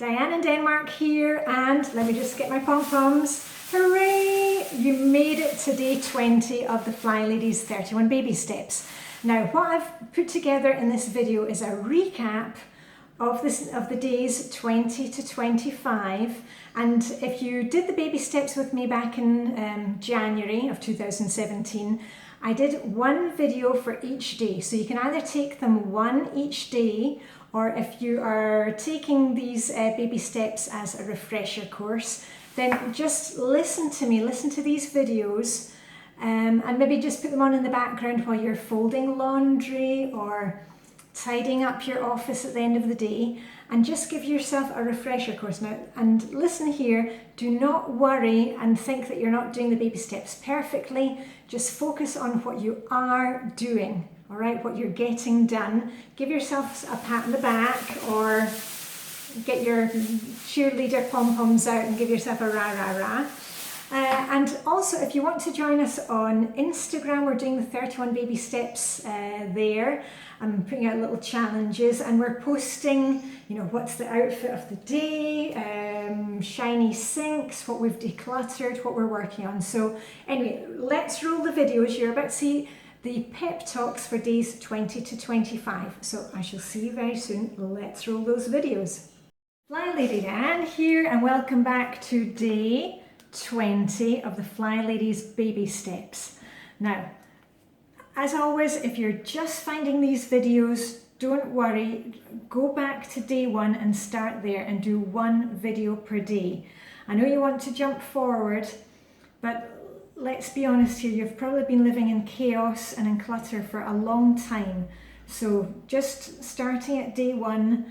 Diane in Denmark here, and let me just get my pom-poms. Hooray! You made it to day 20 of the Flylady's 31 baby steps. Now, what I've put together in this video is a recap of the days 20 to 25, and if you did the baby steps with me back in January of 2017, I did one video for each day, so you can either take them one each day, or if you are taking these baby steps as a refresher course, then just listen to me, listen to these videos, and maybe just put them on in the background while you're folding laundry or tidying up your office at the end of the day, and just give yourself a refresher course. Now, and listen here, do not worry and think that you're not doing the baby steps perfectly. Just focus on what you are doing, all right, what you're getting done. Give yourself a pat on the back, or get your cheerleader pom-poms out and give yourself a rah rah rah. And also, if you want to join us on Instagram, we're doing the 31 baby steps there. I'm putting out little challenges, and we're posting, you know, what's the outfit of the day, shiny sinks, what we've decluttered, what we're working on. So anyway, let's roll the videos. You're about to see the pep talks for days 20 to 25. So I shall see you very soon. Let's roll those videos. Flylady Diane here, and welcome back to day 20 of the Flylady's baby steps. Now, as always, if you're just finding these videos, don't worry, go back to day one and start there and do one video per day. I know you want to jump forward, but let's be honest here, you've probably been living in chaos and in clutter for a long time. So just starting at day one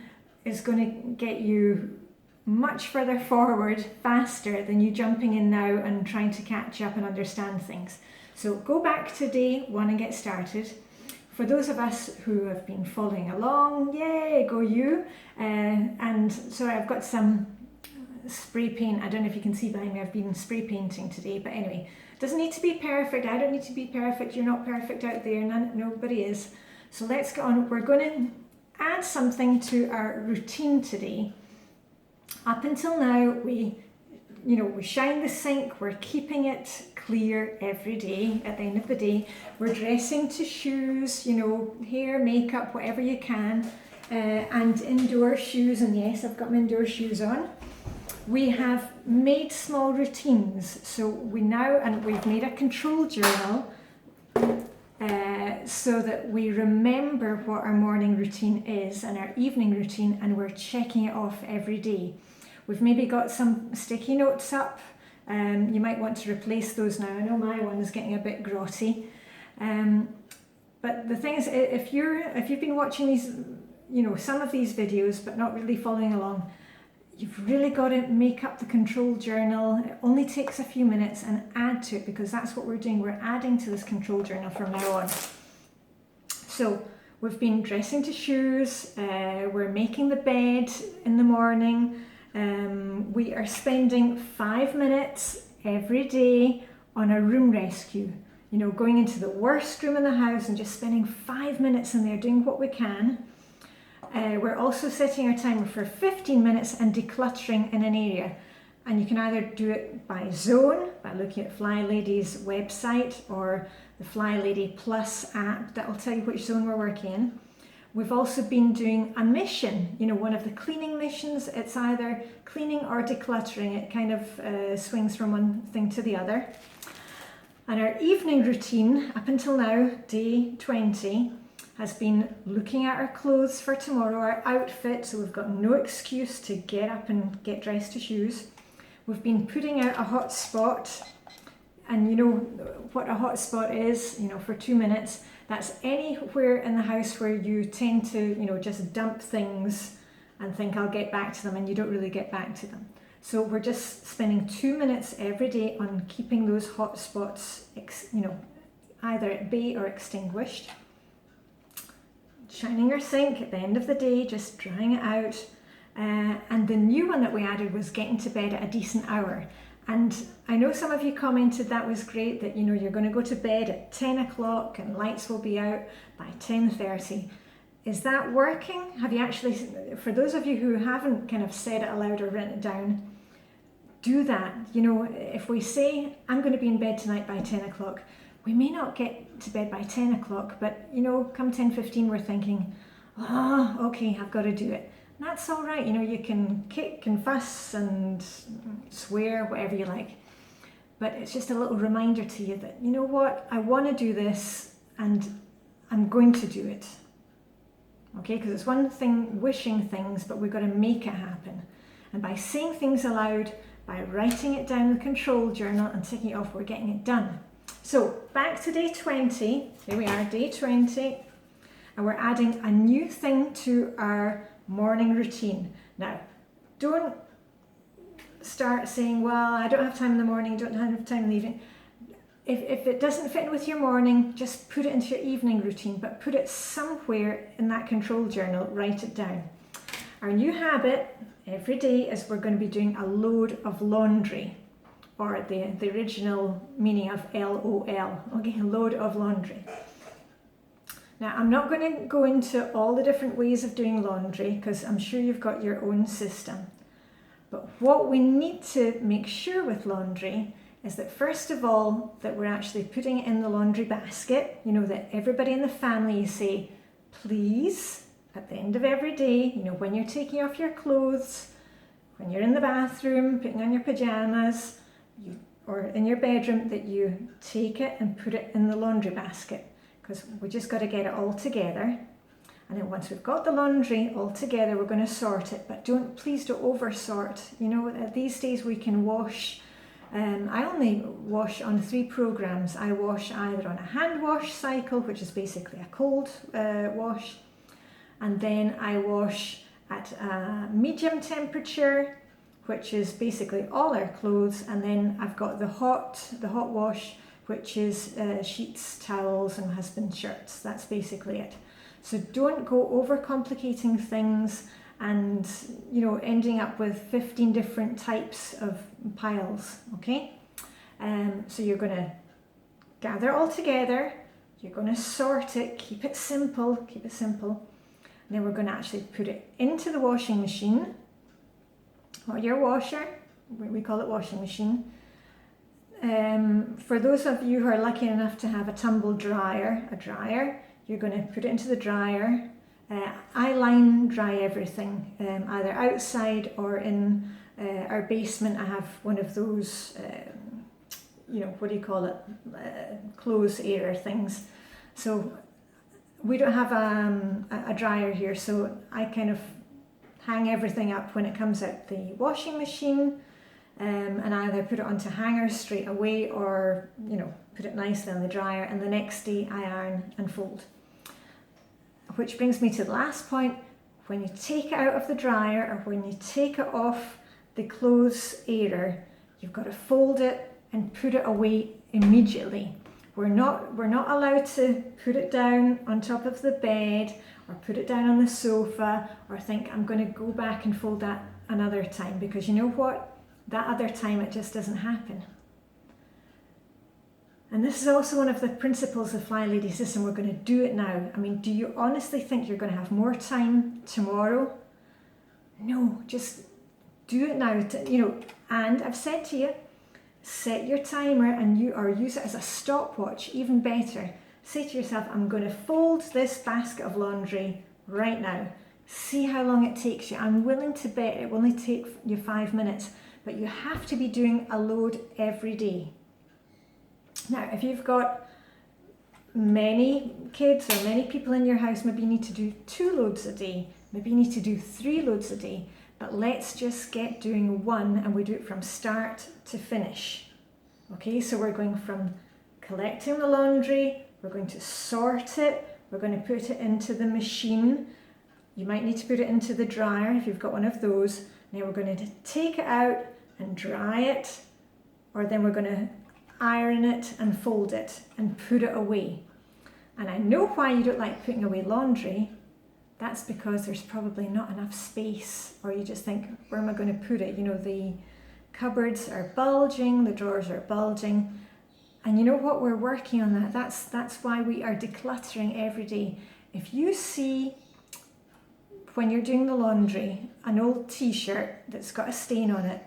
is going to get you much further forward faster than you jumping in now and trying to catch up and understand things. So go back to day one and get started. For those of us who have been following along, yay, go you. And sorry, I've got some spray paint. I don't know if you can see behind me, I've been spray painting today, but anyway, it doesn't need to be perfect. I don't need to be perfect. You're not perfect out there. Nobody is. So let's get on. We're going to add something to our routine today. Up until now, we shine the sink, we're keeping it clear every day. At the end of the day, we're dressing to shoes, you know, hair, makeup, whatever you can, and indoor shoes. And yes, I've got my indoor shoes on. We have made small routines, so we've made a control journal so that we remember what our morning routine is and our evening routine, and we're checking it off every day. We've maybe got some sticky notes up. You might want to replace those now. I know my one is getting a bit grotty. But the thing is, if you've been watching these, you know, some of these videos, but not really following along, you've really got to make up the control journal. It only takes a few minutes, and add to it, because that's what we're doing. We're adding to this control journal from now on. So we've been dressing to shoes. We're making the bed in the morning. We are spending 5 minutes every day on a room rescue, you know, going into the worst room in the house and just spending 5 minutes in there doing what we can. We're also setting our timer for 15 minutes and decluttering in an area, and you can either do it by zone by looking at Flylady's website, or the Flylady Plus app that will tell you which zone we're working in. We've also been doing a mission, you know, one of the cleaning missions. It's either cleaning or decluttering. It kind of swings from one thing to the other. And our evening routine up until now, day 20, has been looking at our clothes for tomorrow, our outfit, so we've got no excuse to get up and get dressed to shoes. We've been putting out a hot spot, and you know what a hot spot is, you know, for 2 minutes. That's anywhere in the house where you tend to, you know, just dump things and think I'll get back to them, and you don't really get back to them. So we're just spending 2 minutes every day on keeping those hot spots, you know, either at bay or extinguished. Shining our sink at the end of the day, just drying it out. And the new one that we added was getting to bed at a decent hour. And I know some of you commented that was great, that, you know, you're going to go to bed at 10 o'clock and lights will be out by 10:30. Is that working? Have you actually, for those of you who haven't kind of said it aloud or written it down, do that. You know, if we say, I'm going to be in bed tonight by 10 o'clock, we may not get to bed by 10 o'clock, but you know, come 10:15 we're thinking, okay, I've got to do it. And that's all right. You know, you can kick and fuss and swear, whatever you like. But it's just a little reminder to you that, you know what, I want to do this and I'm going to do it. Okay, because it's one thing wishing things, but we've got to make it happen. And by saying things aloud, by writing it down in the control journal and ticking it off, we're getting it done. So back to day 20, here we are, day 20, and we're adding a new thing to our morning routine. Now, don't start saying, well, I don't have time in the morning, don't have time in the evening. If it doesn't fit in with your morning, just put it into your evening routine, but put it somewhere in that control journal, write it down. Our new habit every day is we're going to be doing a load of laundry, or the original meaning of LOL, okay, a load of laundry. Now, I'm not going to go into all the different ways of doing laundry because I'm sure you've got your own system. But what we need to make sure with laundry is that first of all, that we're actually putting it in the laundry basket, you know, that everybody in the family, you say, please, at the end of every day, you know, when you're taking off your clothes, when you're in the bathroom, putting on your pajamas, or in your bedroom, that you take it and put it in the laundry basket, because we just got to get it all together. And then once we've got the laundry all together, we're going to sort it, but please don't over sort. You know, these days we can wash. I only wash on 3 programs. I wash either on a hand wash cycle, which is basically a cold wash, and then I wash at a medium temperature, which is basically all our clothes, and then I've got the hot wash, which is sheets, towels, and husband's shirts. That's basically it. So don't go overcomplicating things and, you know, ending up with 15 different types of piles, okay? So you're going to gather it all together, you're going to sort it, keep it simple, and then we're going to actually put it into the washing machine, or your washer, we call it washing machine. For those of you who are lucky enough to have a tumble dryer, you're going to put it into the dryer. I line dry everything, either outside or in our basement. I have one of those, you know, what do you call it, clothes air things. So we don't have a dryer here, so I kind of hang everything up when it comes out the washing machine, and I either put it onto hangers straight away or, you know, put it nicely on the dryer, and the next day I iron and fold. Which brings me to the last point. When you take it out of the dryer, or when you take it off the clothes airer, you've got to fold it and put it away immediately. We're not allowed to put it down on top of the bed, or put it down on the sofa, or think I'm going to go back and fold that another time, because you know what? That other time it just doesn't happen. And this is also one of the principles of Flylady system. We're going to do it now. I mean, do you honestly think you're going to have more time tomorrow? No, just do it now. You know, and I've said to you, set your timer and use it as a stopwatch, even better. Say to yourself, I'm going to fold this basket of laundry right now. See how long it takes you. I'm willing to bet it will only take you 5 minutes, but you have to be doing a load every day. Now, if you've got many kids or many people in your house, maybe you need to do 2 loads a day, maybe you need to do 3 loads a day, but let's just get doing 1, and we do it from start to finish. Okay, so we're going from collecting the laundry, we're going to sort it, we're going to put it into the machine. You might need to put it into the dryer if you've got one of those. Now we're going to take it out and dry it, or then we're going to iron it and fold it and put it away. And I know why you don't like putting away laundry. That's because there's probably not enough space, or you just think, where am I going to put it? You know, the cupboards are bulging, the drawers are bulging. And you know what? We're working on that. That's why we are decluttering every day. If you see when you're doing the laundry, an old t-shirt that's got a stain on it,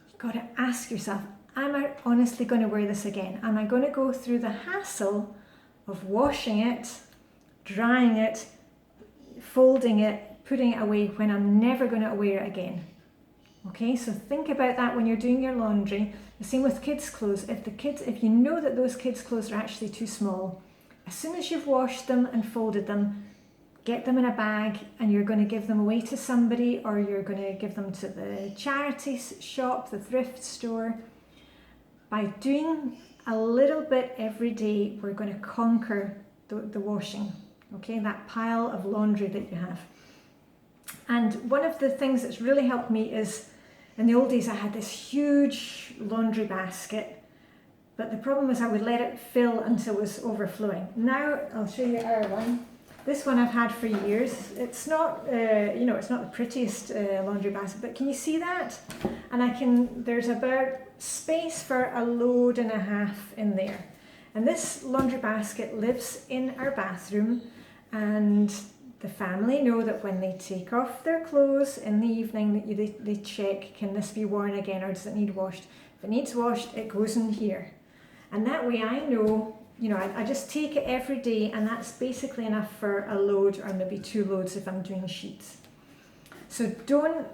you've got to ask yourself, am I honestly going to wear this again? Am I going to go through the hassle of washing it, drying it, folding it, putting it away when I'm never going to wear it again? Okay, so think about that when you're doing your laundry. The same with kids' clothes. If you know that those kids' clothes are actually too small, as soon as you've washed them and folded them, get them in a bag and you're going to give them away to somebody, or you're going to give them to the charity shop, the thrift store. By doing a little bit every day, we're going to conquer the washing, okay, that pile of laundry that you have. And one of the things that's really helped me is, in the old days I had this huge laundry basket, but the problem was I would let it fill until it was overflowing. Now I'll show you our one. This one I've had for years. It's not, it's not the prettiest laundry basket, but can you see that? And there's about space for a load and a half in there. And this laundry basket lives in our bathroom, and the family know that when they take off their clothes in the evening, that they check, can this be worn again or does it need washed? If it needs washed, it goes in here. And that way I know, I just take it every day, and that's basically enough for a load or maybe 2 loads if I'm doing sheets. So don't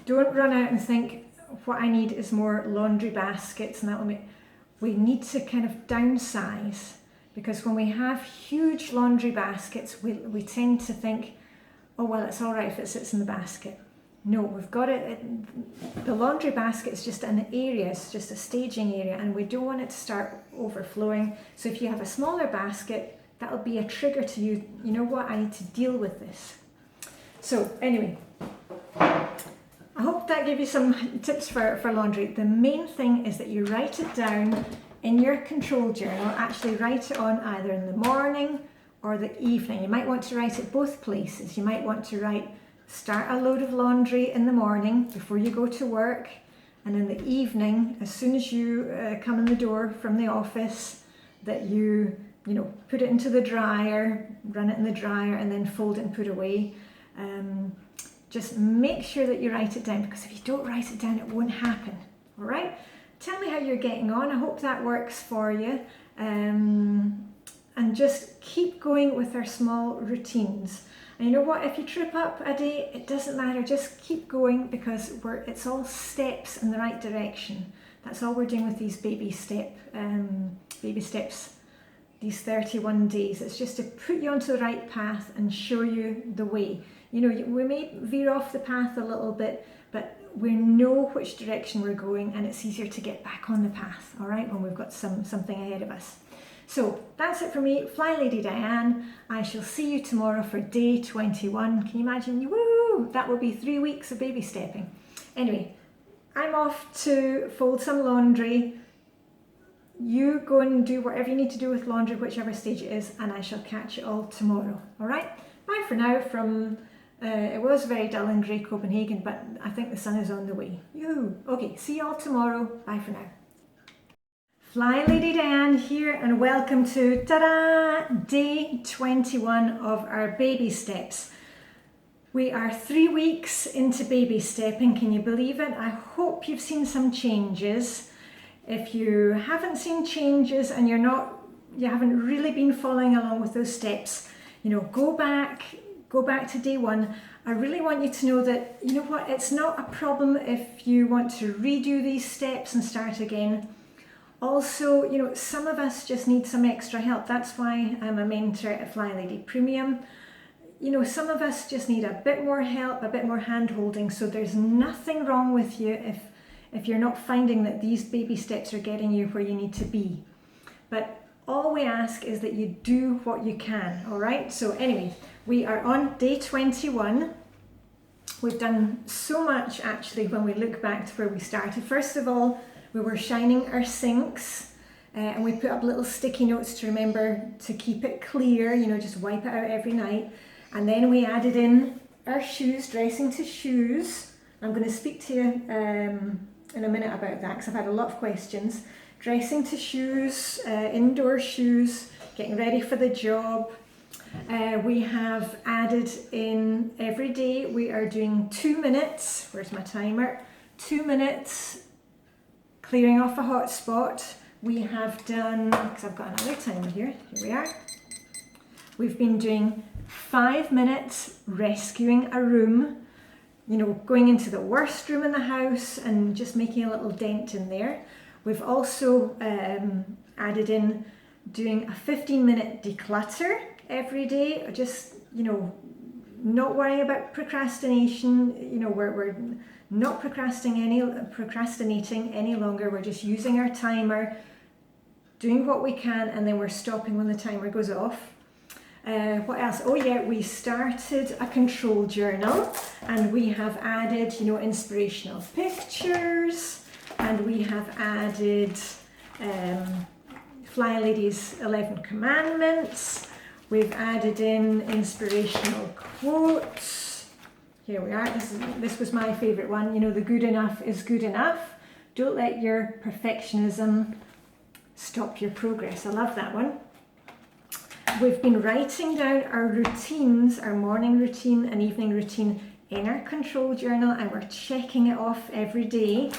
run out and think what I need is more laundry baskets, and that will make, we need to kind of downsize. Because when we have huge laundry baskets, we tend to think, oh, well, it's all right if it sits in the basket. No, we've got it. The laundry basket is just an area, it's just a staging area, and we don't want it to start overflowing. So if you have a smaller basket, that'll be a trigger to you. You know what? I need to deal with this. So anyway, I hope that gave you some tips for laundry. The main thing is that you write it down in your control journal. Actually write it on either in the morning or the evening. You might want to write it both places. You might want to write, start a load of laundry in the morning before you go to work, and in the evening, as soon as you come in the door from the office, that you put it into the dryer, run it in the dryer, and then fold it and put away. Just make sure that you write it down, because if you don't write it down, it won't happen. All right? Tell me how you're getting on. I hope that works for you. And just keep going with our small routines. And you know what? If you trip up a day, it doesn't matter. Just keep going, because it's all steps in the right direction. That's all we're doing with these baby steps, these 31 days. It's just to put you onto the right path and show you the way. We may veer off the path a little bit, but we know which direction we're going, and it's easier to get back on the path, all right, when we've got something ahead of us. So that's it for me, Flylady Diane. I shall see you tomorrow for day 21. Can you imagine? Woo! That will be 3 weeks of baby stepping. Anyway, I'm off to fold some laundry. You go and do whatever you need to do with laundry, whichever stage it is, and I shall catch you all tomorrow. All right? Bye for now from, it was very dull and grey Copenhagen, but I think the sun is on the way. Okay, see you all tomorrow. Bye for now. Flylady Diane here, and welcome to, ta-da, day 21 of our baby steps. We are 3 weeks into baby stepping, can you believe it? I hope you've seen some changes. If you haven't seen changes and you haven't really been following along with those steps, go back to day 1. I really want you to know that, it's not a problem if you want to redo these steps and start again. Also, some of us just need some extra help. That's why I'm a mentor at Flylady Premium. Some of us just need a bit more help, a bit more hand-holding. So there's nothing wrong with you if you're not finding that these baby steps are getting you where you need to be. But all we ask is that you do what you can, all right? So anyway, we are on day 21. We've done so much actually when we look back to where we started. First of all, we were shining our sinks, and we put up little sticky notes to remember to keep it clear, just wipe it out every night. And then we added in our shoes, dressing to shoes. I'm going to speak to you in a minute about that, because I've had a lot of questions. Dressing to shoes, indoor shoes, getting ready for the job. We have added in every day, we are doing 2 minutes, where's my timer? 2 minutes clearing off a hotspot. We have done, because I've got another timer here we are. We've been doing 5 minutes rescuing a room, you know, going into the worst room in the house and just making a little dent in there. We've also added in doing a 15-minute declutter every day, just, you know, not worrying about procrastination. You know, we're not procrastinating any longer. We're just using our timer, doing what we can, and then we're stopping when the timer goes off. What else? Oh yeah, we started a control journal, and we have added, you know, inspirational pictures, and we have added Flylady's 11 commandments. We've added in inspirational quotes. Here we are. This was my favourite one. You know, the good enough is good enough. Don't let your perfectionism stop your progress. I love that one. We've been writing down our routines, our morning routine and evening routine in our control journal, and we're checking it off every day.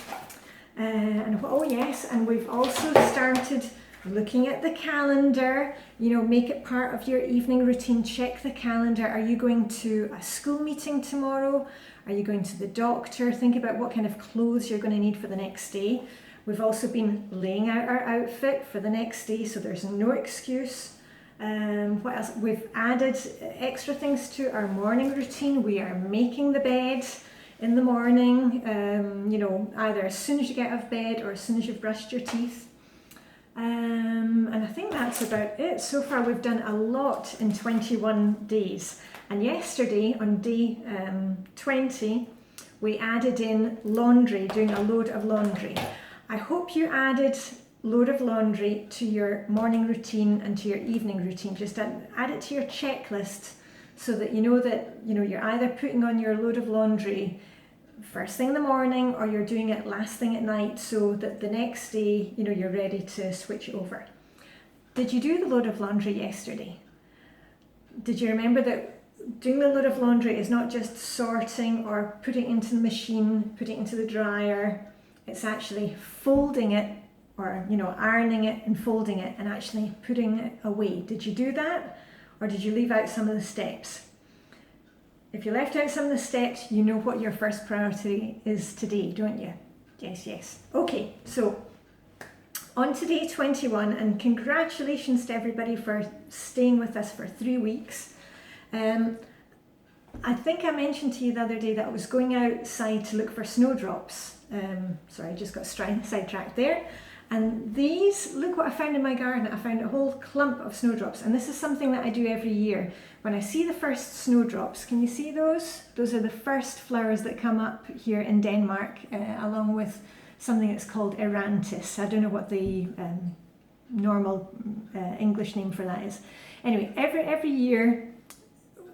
Oh yes, and we've also started looking at the calendar. You know, make it part of your evening routine. Check the calendar. Are you going to a school meeting tomorrow? Are you going to the doctor? Think about what kind of clothes you're going to need for the next day. We've also been laying out our outfit for the next day, so there's no excuse. What else? We've added extra things to our morning routine. We are making the bed in the morning, you know, either as soon as you get out of bed or as soon as you've brushed your teeth. And I think that's about it. So far we've done a lot in 21 days. And yesterday on day 20, we added in laundry, doing a load of laundry. I hope you added load of laundry to your morning routine and to your evening routine. Just add it to your checklist so that you know you're either putting on your load of laundry first thing in the morning or you're doing it last thing at night, so that the next day, you know, you're ready to switch over. Did you do the load of laundry yesterday? Did you remember that doing the load of laundry is not just sorting or putting it into the machine, putting it into the dryer? It's actually folding it, or, you know, ironing it and folding it and actually putting it away. Did you do that, or did you leave out some of the steps? If you left out some of the steps, you know what your first priority is today, don't you? Yes. Okay, so on to day 21, and congratulations to everybody for staying with us for 3 weeks. I think I mentioned to you the other day that I was going outside to look for snowdrops. Sorry, I just got sidetracked there. And these, look what I found in my garden. I found a whole clump of snowdrops, and this is something that I do every year. When I see the first snowdrops, can you see those? Those are the first flowers that come up here in Denmark, along with something that's called Erantis. I don't know what the normal English name for that is. Anyway, every year,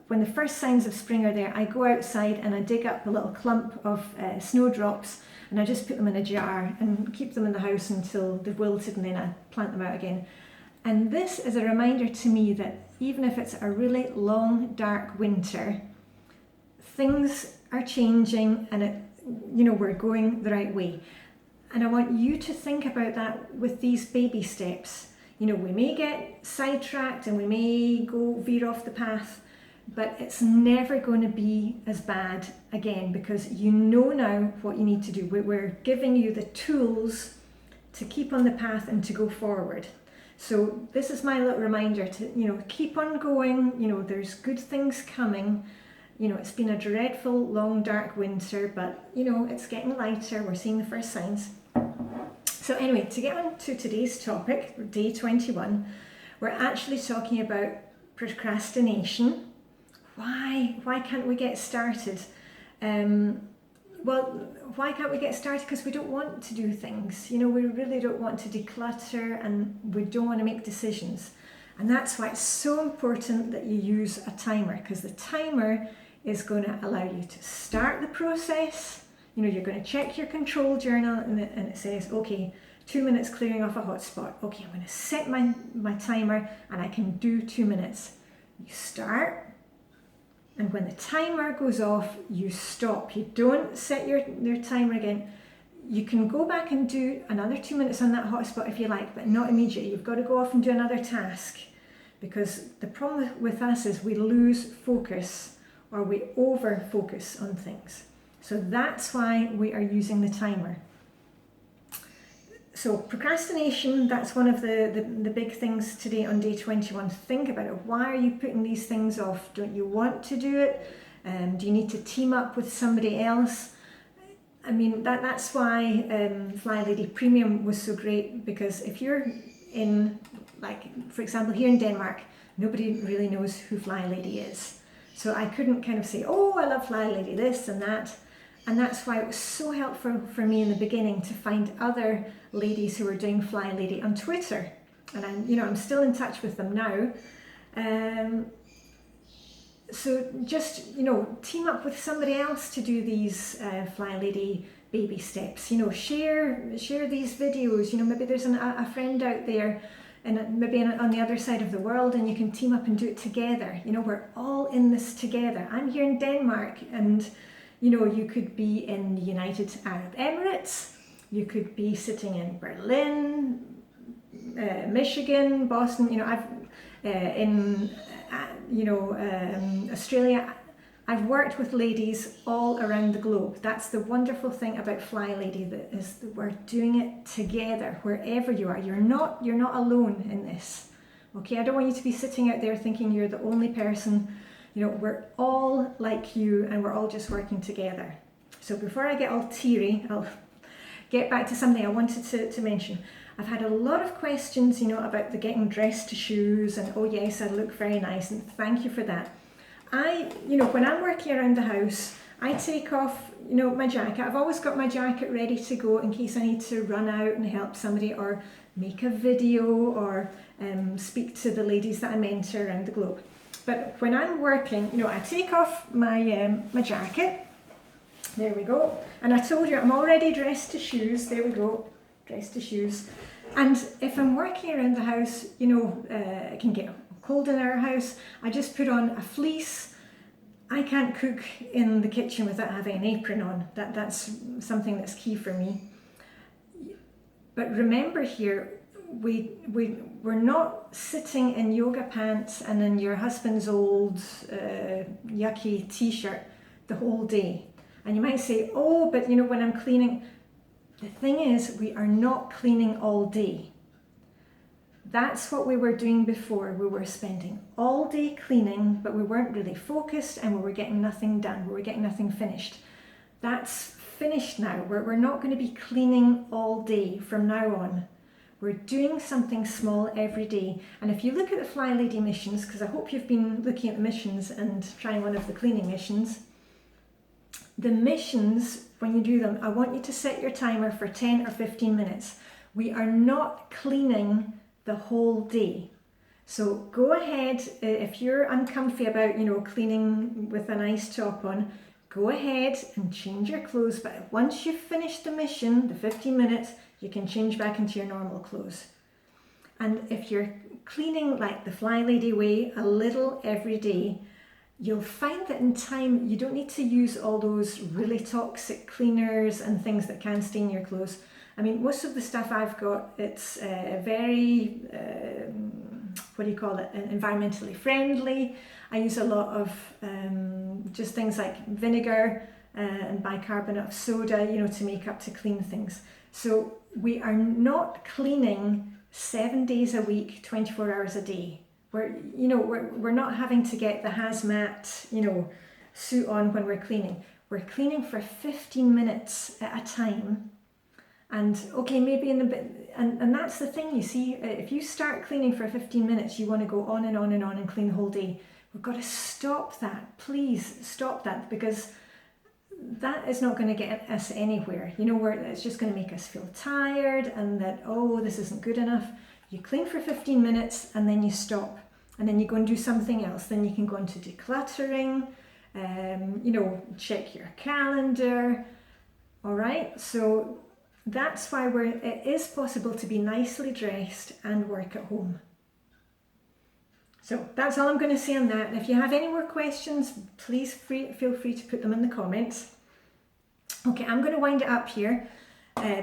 when the first signs of spring are there, I go outside and I dig up a little clump of snowdrops, and I just put them in a jar and keep them in the house until they've wilted, and then I plant them out again. And this is a reminder to me that even if it's a really long, dark winter, things are changing, and we're going the right way. And I want you to think about that with these baby steps. You know, we may get sidetracked and we may veer off the path, but it's never going to be as bad again, because you know now what you need to do. We're giving you the tools to keep on the path and to go forward. So this is my little reminder to, keep on going. There's good things coming. It's been a dreadful, long, dark winter, but, it's getting lighter. We're seeing the first signs. So anyway, to get on to today's topic, day 21, we're actually talking about procrastination. Why can't we get started? Why can't we get started? Because we don't want to do things. We really don't want to declutter, and we don't want to make decisions. And that's why it's so important that you use a timer, because the timer is going to allow you to start the process. You're going to check your control journal, and it says, okay, 2 minutes clearing off a hotspot. Okay, I'm going to set my timer, and I can do 2 minutes. You start, and when the timer goes off, you stop. You don't set your timer again. You can go back and do another 2 minutes on that hotspot if you like, but not immediately. You've got to go off and do another task, because the problem with us is we lose focus, or we over focus on things. So that's why we are using the timer. So procrastination, that's one of the big things today on day 21. Think about it. Why are you putting these things off? Don't you want to do it? Do you need to team up with somebody else? I mean, that's why Flylady Premium was so great, because if you're in, like, for example, here in Denmark, nobody really knows who Flylady is. So I couldn't kind of say, oh, I love Flylady, this and that. And that's why it was so helpful for me in the beginning to find other ladies who were doing Flylady on Twitter. And I'm still in touch with them now. So just, team up with somebody else to do these Flylady baby steps. Share these videos. Maybe there's a friend out there, and maybe on the other side of the world, and you can team up and do it together. We're all in this together. I'm here in Denmark, and you could be in the United Arab Emirates, you could be sitting in Berlin, Michigan, Boston, Australia. I've worked with ladies all around the globe. That's the wonderful thing about Flylady, that we're doing it together wherever you are. You're not alone in this. Okay, I don't want you to be sitting out there thinking you're the only person. We're all like you, and we're all just working together. So before I get all teary, I'll get back to something I wanted to mention. I've had a lot of questions, about the getting dressed to shoes, and oh yes, I look very nice, and thank you for that. When I'm working around the house, I take off, my jacket. I've always got my jacket ready to go in case I need to run out and help somebody, or make a video, or speak to the ladies that I mentor around the globe. But when I'm working, I take off my jacket. There we go. And I told you I'm already dressed to shoes. There we go, dressed to shoes. And if I'm working around the house, it can get cold in our house. I just put on a fleece. I can't cook in the kitchen without having an apron on. That's something that's key for me. But remember here, we're not sitting in yoga pants and in your husband's old yucky t-shirt the whole day. And you might say, oh, but when I'm cleaning, the thing is, we are not cleaning all day. That's what we were doing before. We were spending all day cleaning, but we weren't really focused, and we were getting nothing done. We were getting nothing finished. That's finished now. We're not going to be cleaning all day from now on. We're doing something small every day. And if you look at the Flylady missions, because I hope you've been looking at the missions and trying one of the cleaning missions, the missions, when you do them, I want you to set your timer for 10 or 15 minutes. We are not cleaning the whole day. So go ahead, if you're uncomfy about, cleaning with a nice top on, go ahead and change your clothes. But once you've finished the mission, the 15 minutes, you can change back into your normal clothes. And if you're cleaning like the Flylady way, a little every day, you'll find that in time you don't need to use all those really toxic cleaners and things that can stain your clothes. I mean, most of the stuff I've got, it's very, environmentally friendly. I use a lot of just things like vinegar and bicarbonate of soda, to make up to clean things. So we are not cleaning 7 days a week, 24 hours a day. We're not having to get the hazmat, suit on when we're cleaning. We're cleaning for 15 minutes at a time. And okay, maybe and that's the thing, you see, if you start cleaning for 15 minutes, you want to go on and on and on and clean the whole day. We've got to stop that. Please stop that, because that is not going to get us anywhere. It's just going to make us feel tired, and that, oh, this isn't good enough. You clean for 15 minutes and then you stop, and then you go and do something else. Then you can go into decluttering, check your calendar. All right, so that's why it is possible to be nicely dressed and work at home. So that's all I'm going to say on that. And if you have any more questions, please feel free to put them in the comments. Okay, I'm going to wind it up here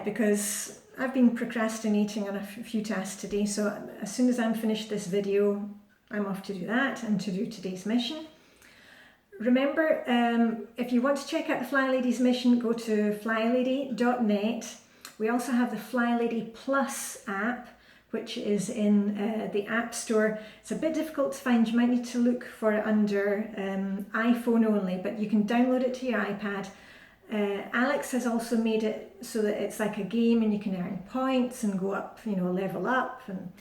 because I've been procrastinating on a few tasks today. So as soon as I'm finished this video, I'm off to do that and to do today's mission. Remember, if you want to check out the Flylady's mission, go to flylady.net. We also have the Flylady Plus app, which is in the App Store. It's a bit difficult to find. You might need to look for it under iPhone only, but you can download it to your iPad. Alex has also made it so that it's like a game and you can earn points and go up, you know, level up. And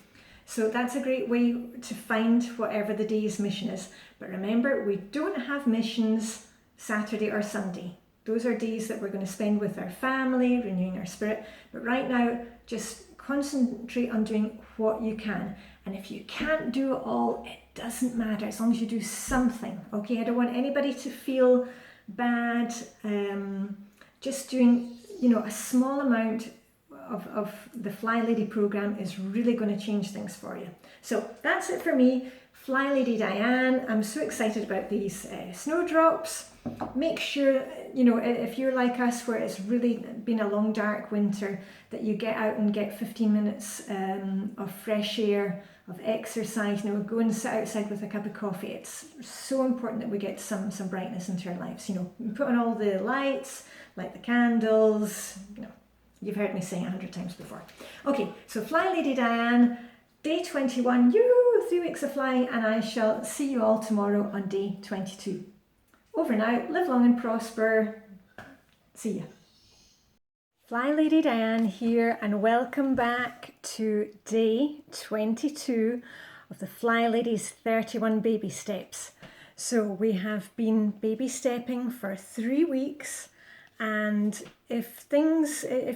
so that's a great way to find whatever the day's mission is. But remember, we don't have missions Saturday or Sunday. Those are days that we're going to spend with our family, renewing our spirit. But right now, just concentrate on doing what you can. And if you can't do it all, it doesn't matter as long as you do something. Okay, I don't want anybody to feel bad. Just doing, you know, a small amount of the Flylady program is really going to change things for you. So that's it for me. Flylady Diane, I'm so excited about these snowdrops. Make sure, you know, if you're like us where it's really been a long dark winter, that you get out and get 15 minutes of fresh air, of exercise. You know, go and sit outside with a cup of coffee. It's so important that we get some brightness into our lives. You know, put on all the lights, light the candles. You know, you've heard me saying it 100 times before. Okay, so Flylady Diane, day 21, 3 weeks of flying, and I shall see you all tomorrow on day 22. Over and out, live long and prosper. See ya. Flylady Diane here, and welcome back to day 22 of the Flylady's 31 baby steps. So we have been baby stepping for 3 weeks, and if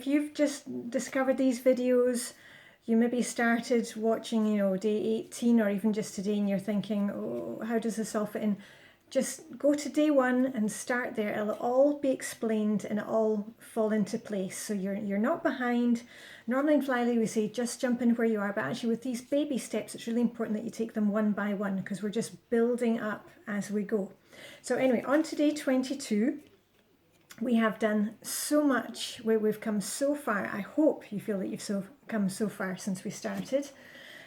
you've just discovered these videos, you maybe started watching, you know, day 18 or even just today, and you're thinking, oh, how does this all fit in? Just go to day 1 and start there. It'll all be explained and it'll all fall into place. So you're not behind. Normally in Flylady we say just jump in where you are, but actually with these baby steps it's really important that you take them one by one because we're just building up as we go. So anyway, on to day 22. We have done so much, we've come so far. I hope you feel that you've come so far since we started.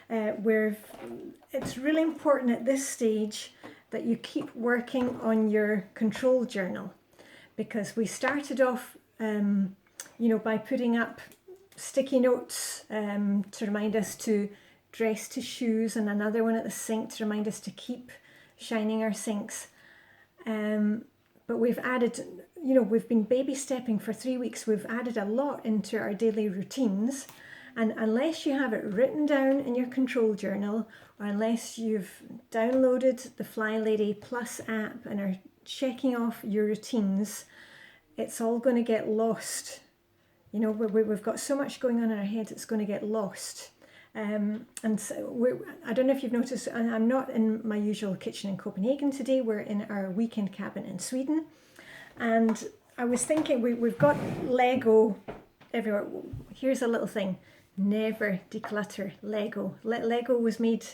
It's really important at this stage that you keep working on your control journal, because we started off, you know, by putting up sticky notes to remind us to dress to shoes, and another one at the sink to remind us to keep shining our sinks. But we've added, you know, we've been baby stepping for 3 weeks. We've added a lot into our daily routines. And unless you have it written down in your control journal, or unless you've downloaded the Flylady Plus app and are checking off your routines, it's all going to get lost. You know, we've got so much going on in our heads, it's going to get lost. And so I don't know if you've noticed, I'm not in my usual kitchen in Copenhagen today. We're in our weekend cabin in Sweden. And I was thinking, we've got Lego everywhere. Here's a little thing. Never declutter Lego. Lego was made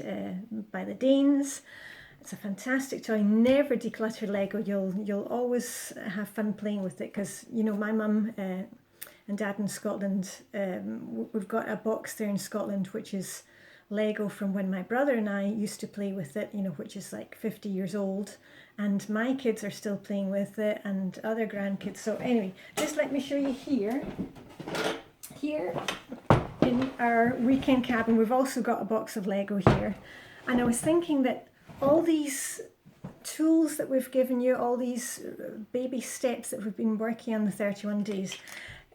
by the Danes. It's a fantastic toy. Never declutter Lego. You'll always have fun playing with it, because, you know, my mum and dad in Scotland, we've got a box there in Scotland which is Lego from when my brother and I used to play with it, you know, which is like 50 years old, and my kids are still playing with it and other grandkids. So anyway, just let me show you here in our weekend cabin, we've also got a box of Lego here. And I was thinking that all these tools that we've given you, all these baby steps that we've been working on the 31 days,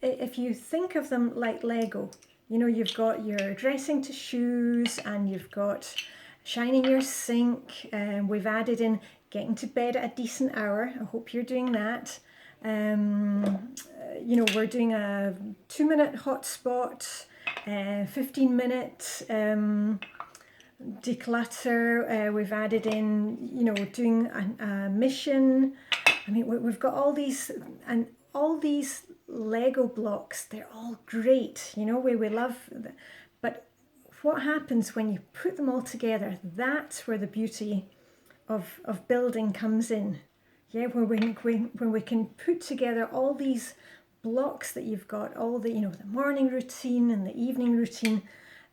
if you think of them like Lego, you know, you've got your dressing to shoes, and you've got shining your sink, and we've added in getting to bed at a decent hour. I hope you're doing that. You know, we're doing a 2-minute hotspot, 15-minute declutter. We've added in, you know, doing a mission. I mean, we've got all these, and all these Lego blocks, they're all great, you know, we love them. But what happens when you put them all together, that's where the beauty of building comes in. Yeah, when we can put together all these blocks that you've got, all the, you know, the morning routine and the evening routine,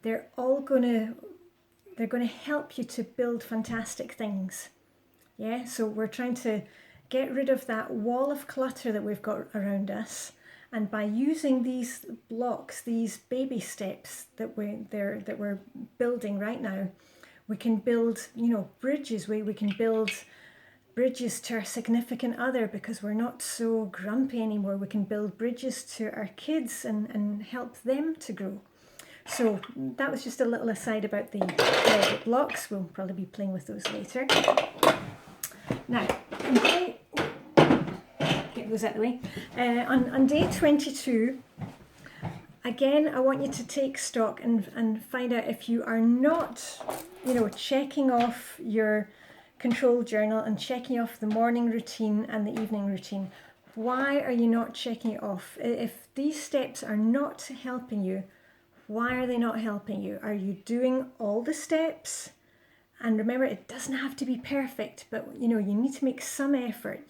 they're going to help you to build fantastic things. Yeah, so we're trying to get rid of that wall of clutter that we've got around us, and by using these blocks, these baby steps that we're building right now, we can build, you know, bridges. We can build bridges to our significant other because we're not so grumpy anymore. We can build bridges to our kids and help them to grow. So that was just a little aside about the blocks. We'll probably be playing with those later. Now, get those out of the way. On day 22, again, I want you to take stock and find out if you are not, you know, checking off your control journal and checking off the morning routine and the evening routine. Why are you not checking it off? If these steps are not helping you, why are they not helping you? Are you doing all the steps? And remember, it doesn't have to be perfect, but you know, you need to make some effort.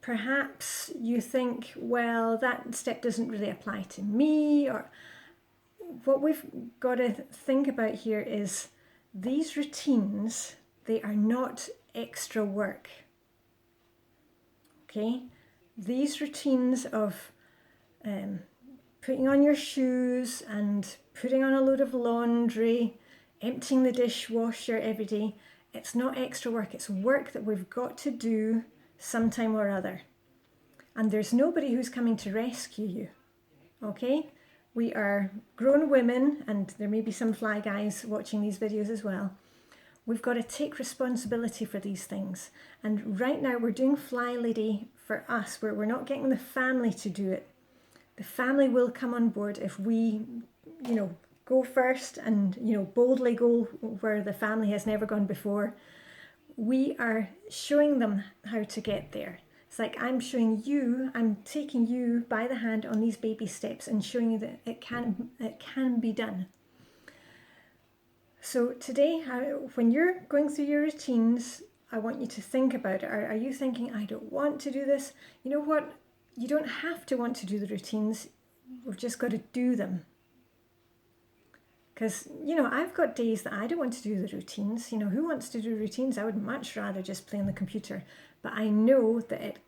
Perhaps you think, well, that step doesn't really apply to me, or what we've got to think about here is these routines, they are not extra work. Okay? These routines of putting on your shoes and putting on a load of laundry, emptying the dishwasher every day, it's not extra work. It's work that we've got to do sometime or other. And there's nobody who's coming to rescue you. Okay? We are grown women, and there may be some fly guys watching these videos as well. We've got to take responsibility for these things. And right now we're doing Flylady for us, where we're not getting the family to do it. The family will come on board if we, you know, go first and, you know, boldly go where the family has never gone before. We are showing them how to get there. It's like I'm showing you, I'm taking you by the hand on these baby steps and showing you that it can be done. So today, when you're going through your routines, I want you to think about it. Are you thinking, I don't want to do this? You know what? You don't have to want to do the routines. We've just got to do them. Because, you know, I've got days that I don't want to do the routines. You know, who wants to do routines? I would much rather just play on the computer. But I know that it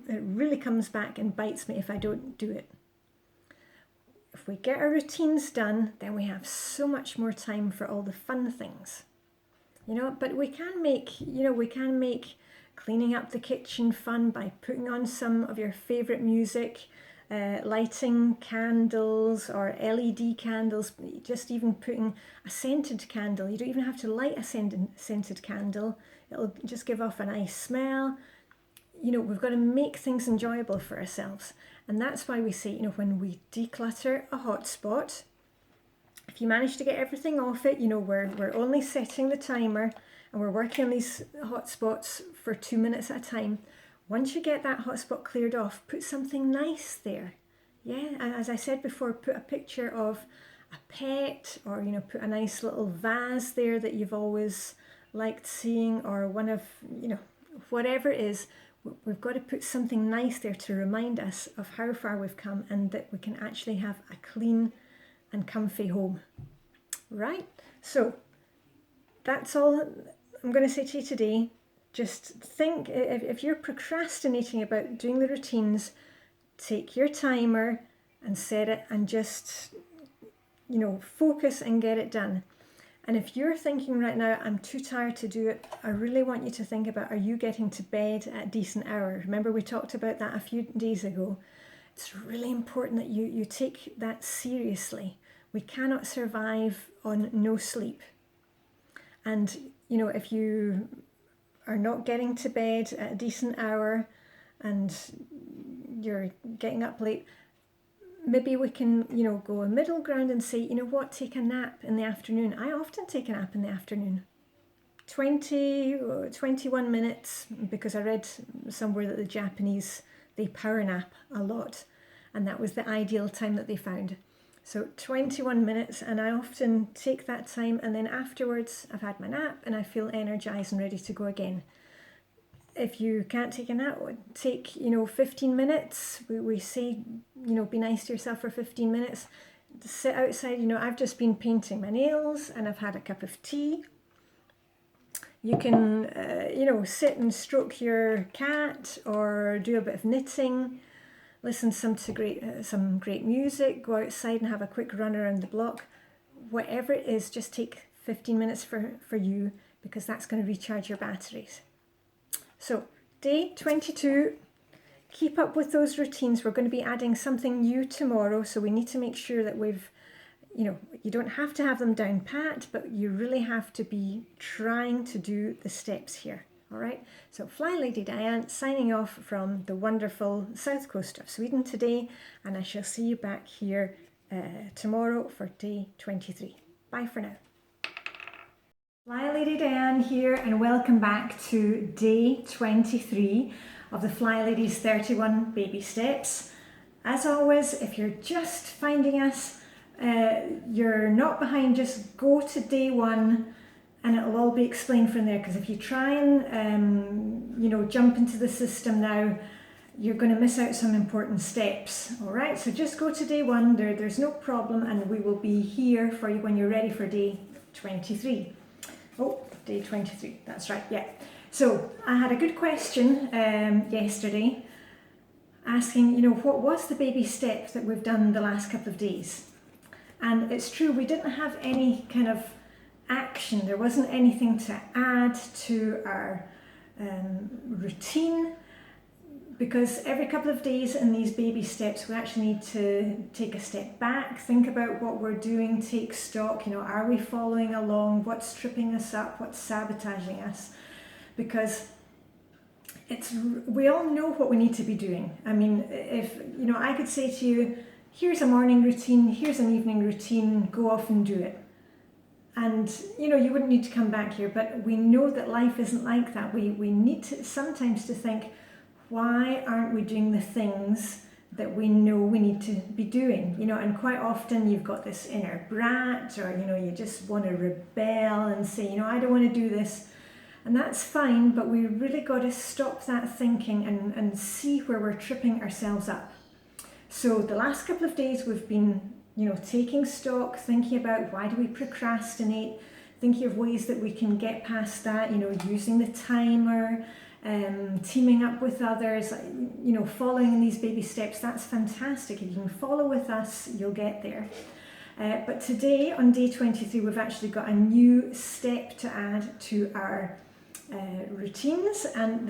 really comes back and bites me if I don't do it. If we get our routines done, then we have so much more time for all the fun things. You know, but we can make cleaning up the kitchen fun by putting on some of your favourite music, lighting candles or LED candles, just even putting a scented candle. You don't even have to light a scented candle. It'll just give off a nice smell. You know, we've got to make things enjoyable for ourselves. And that's why we say, you know, when we declutter a hotspot, if you manage to get everything off it, you know, we're only setting the timer and we're working on these hotspots for 2 minutes at a time. Once you get that hotspot cleared off, put something nice there. Yeah, and as I said before, put a picture of a pet, or, you know, put a nice little vase there that you've always liked seeing, or one of, you know, whatever it is. We've got to put something nice there to remind us of how far we've come and that we can actually have a clean and comfy home. Right? So that's all I'm going to say to you today. Just think, if you're procrastinating about doing the routines, take your timer and set it and just, you know, focus and get it done. And if you're thinking right now, I'm too tired to do it, I really want you to think about, are you getting to bed at a decent hour? Remember, we talked about that a few days ago. It's really important that you take that seriously. We cannot survive on no sleep. And, you know, if you are not getting to bed at a decent hour and you're getting up late, maybe we can, you know, go a middle ground and say, you know what, take a nap in the afternoon. I often take a nap in the afternoon. 21 minutes, because I read somewhere that the Japanese, they power nap a lot. And that was the ideal time that they found. So 21 minutes, and I often take that time, and then afterwards I've had my nap and I feel energized and ready to go again. If you can't take a nap, take 15 minutes. We say be nice to yourself for 15 minutes. Sit outside. I've just been painting my nails and I've had a cup of tea. You can sit and stroke your cat or do a bit of knitting. Listen to some great music, go outside and have a quick run around the block. Whatever it is, just take 15 minutes for you, because that's going to recharge your batteries. So day 22, keep up with those routines. We're going to be adding something new tomorrow, so we need to make sure that you don't have to have them down pat, but you really have to be trying to do the steps here. All right, so Flylady Diane signing off from the wonderful south coast of Sweden today, and I shall see you back here tomorrow for day 23. Bye for now. Flylady Diane here, and welcome back to day 23 of the Flylady's 31 baby steps. As always, if you're just finding us, you're not behind, just go to day 1. And it'll all be explained from there, because if you try and jump into the system now, you're going to miss out some important steps. All right, so just go to day 1. There's no problem, and we will be here for you when you're ready for day 23. Oh, day 23. That's right. Yeah. So I had a good question yesterday, asking what was the baby step that we've done the last couple of days, and it's true, we didn't have any kind of action. There wasn't anything to add to our routine, because every couple of days in these baby steps we actually need to take a step back, think about what we're doing, take stock. Are we following along? What's tripping us up? What's sabotaging us? Because we all know what we need to be doing. I mean, if I could say to you, here's a morning routine, here's an evening routine, go off and do it. And you wouldn't need to come back here, but we know that life isn't like that. We need to sometimes to think, why aren't we doing the things that we know we need to be doing? And quite often you've got this inner brat, or you just want to rebel and say, I don't want to do this. And that's fine, but we really got to stop that thinking and see where we're tripping ourselves up. So the last couple of days we've been taking stock, thinking about why do we procrastinate, thinking of ways that we can get past that, using the timer, teaming up with others, following these baby steps. That's fantastic. If you can follow with us, you'll get there. But today on day 23, we've actually got a new step to add to our routines, and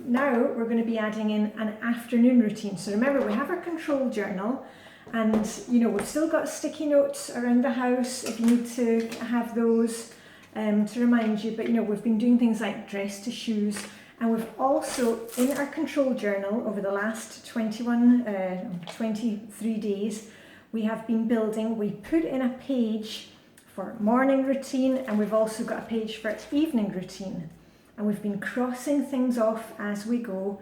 now we're going to be adding in an afternoon routine. So remember, we have our control journal, and we've still got sticky notes around the house if you need to have those to remind you. But we've been doing things like dress to shoes, and we've also in our control journal over the last 23 days we have been building. We put in a page for morning routine, and we've also got a page for evening routine, and we've been crossing things off as we go.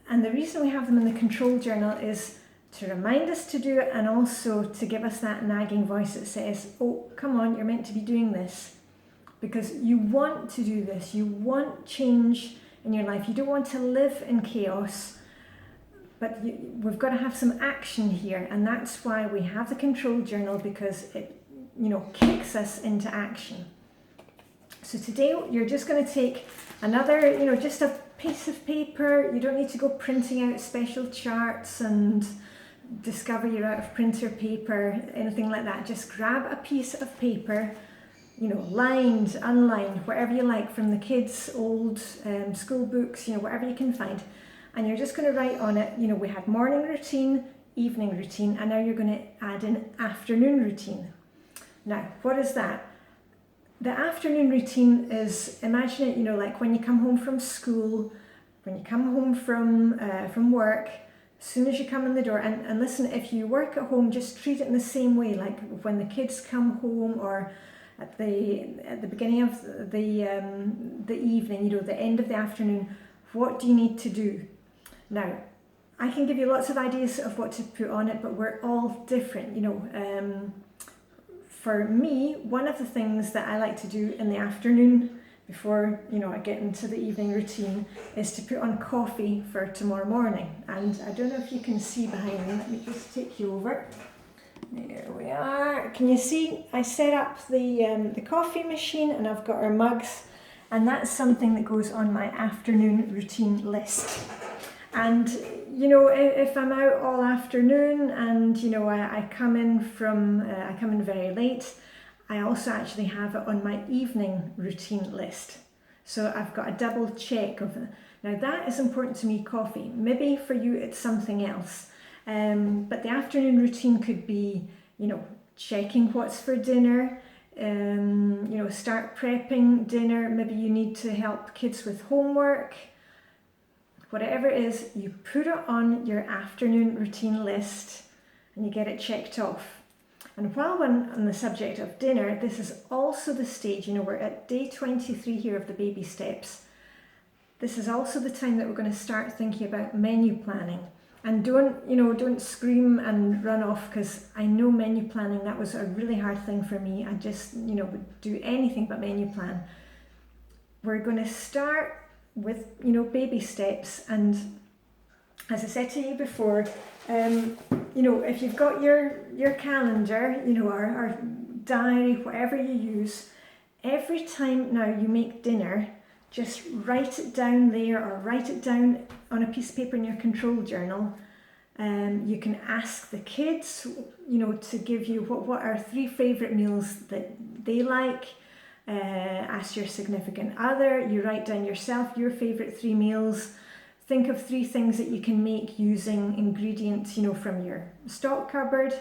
And the reason we have them in the control journal is to remind us to do it, and also to give us that nagging voice that says, oh, come on, you're meant to be doing this, because you want to do this, you want change in your life, you don't want to live in chaos. But we've got to have some action here, and that's why we have the control journal, because it kicks us into action. So today you're just going to take another, just a piece of paper. You don't need to go printing out special charts and discover you're out of printer paper, anything like that. Just grab a piece of paper, lined, unlined, whatever you like, from the kids' old school books, whatever you can find. And you're just going to write on it, we had morning routine, evening routine, and now you're going to add in afternoon routine. Now, what is that? The afternoon routine is, imagine it, like when you come home from school, when you come home from work, as soon as you come in the door, and listen, if you work at home, just treat it in the same way, like when the kids come home, or at the beginning of the evening, the end of the afternoon. What do you need to do? Now, I can give you lots of ideas of what to put on it, but we're all different, you know. For me, one of the things that I like to do in the afternoon before, you know, I get into the evening routine is to put on coffee for tomorrow morning. And I don't know if you can see behind me. Let me just take you over. There we are. Can you see? I set up the coffee machine, and I've got our mugs, and that's something that goes on my afternoon routine list. And you know, if I'm out all afternoon and you know I come in very late, I also actually have it on my evening routine list. So I've got a double check of it. Now that is important to me, coffee. Maybe for you it's something else. But the afternoon routine could be, you know, checking what's for dinner, you know, start prepping dinner. Maybe you need to help kids with homework. Whatever it is, you put it on your afternoon routine list and you get it checked off. And while we're on the subject of dinner, this is also the stage, you know, we're at day 23 here of the baby steps. This is also the time that we're going to start thinking about menu planning. And don't scream and run off, because I know menu planning, that was a really hard thing for me. I just, you know, would do anything but menu plan. We're going to start with, you know, baby steps. And as I said to you before, you know, if you've got your calendar, you know, or diary, whatever you use, every time now you make dinner, just write it down there or write it down on a piece of paper in your control journal. You can ask the kids, you know, to give you what are 3 favourite meals that they like. Ask your significant other, you write down yourself your favourite 3 meals. Think of 3 things that you can make using ingredients, you know, from your stock cupboard.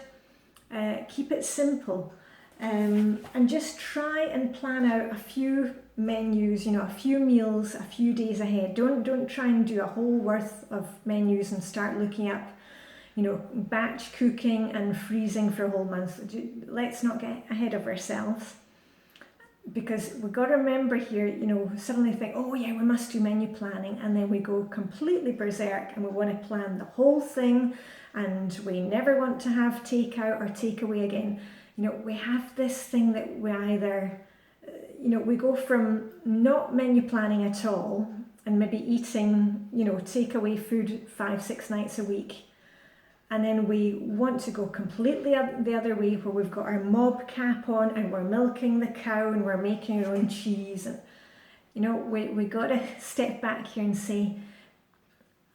Keep it simple. And just try and plan out a few menus, you know, a few meals, a few days ahead. Don't try and do a whole worth of menus and start looking up, you know, batch cooking and freezing for a whole month. Let's not get ahead of ourselves, because we've got to remember here, you know, suddenly think, oh yeah, we must do menu planning, and then we go completely berserk and we want to plan the whole thing, and we never want to have takeout or takeaway again. You know, we have this thing that we either, you know, we go from not menu planning at all and maybe eating, you know, takeaway food 5-6 nights a week. And then we want to go completely the other way, where we've got our mob cap on and we're milking the cow and we're making our own cheese. And, you know, we got to step back here and say,